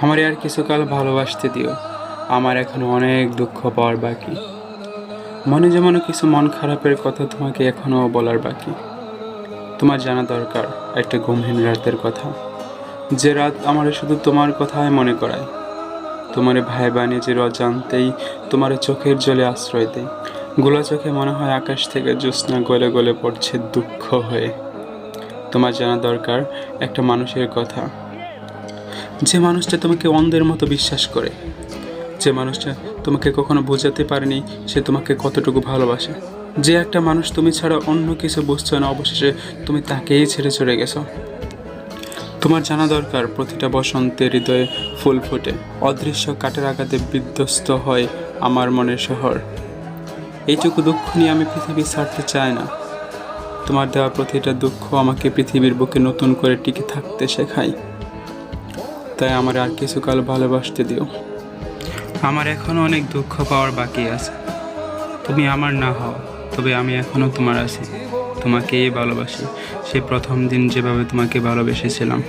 আমারে আর কিছুকাল ভালোবাসতে দিও। আমার এখনো অনেক দুঃখ পাওয়ার বাকি। মনে যেমন কিছু মন খারাপের কথা তোমাকে এখনও বলার বাকি। তোমার জানা দরকার একটা ঘুমহীন রাতের কথা, যে রাত আমার শুধু তোমার কথাই মনে করায়। তোমার ভাই নিজের অজান্তেই তোমার চোখের জলে আশ্রয় দেয়। গোলা চোখে মনে হয় আকাশ থেকে জ্যোৎস্না গলে গলে পড়ছে দুঃখ হয়ে। তোমার জানা দরকার একটা মানুষের কথা, যে মানুষটা তোমাকে অন্ধের মতো বিশ্বাস করে, যে মানুষটা তোমাকে কখনো বোঝাতে পারেনি সে তোমাকে কতটুকু ভালোবাসে, যে একটা মানুষ তুমি ছাড়া অন্য কিছু বুঝছো না, অবশেষে তুমি তাকেই ছেড়ে চলে গেছো। তোমার জানা দরকার প্রতিটা বসন্তে হৃদয়ে ফুল ফোটে, অদৃশ্য কাঠের আঘাতে বিধ্বস্ত হয় আমার মনের শহর। এইটুকু দুঃখ নিয়ে আমি পৃথিবী ছাড়তে চাই না। তোমার দেওয়া প্রতিটা দুঃখ আমাকে পৃথিবীর বুকে নতুন করে টিকে থাকতে শেখায়। তাই আমার আর কিছুকাল ভালোবাসতে দিও। আমার এখনো অনেক দুঃখ পাওয়ার বাকি আছে। তুমি আমার না হও, তবে আমি এখনো তোমার আছি। তোমাকেই ভালোবাসি, সেই প্রথম দিন যেভাবে তোমাকে ভালোবেসেছিলাম।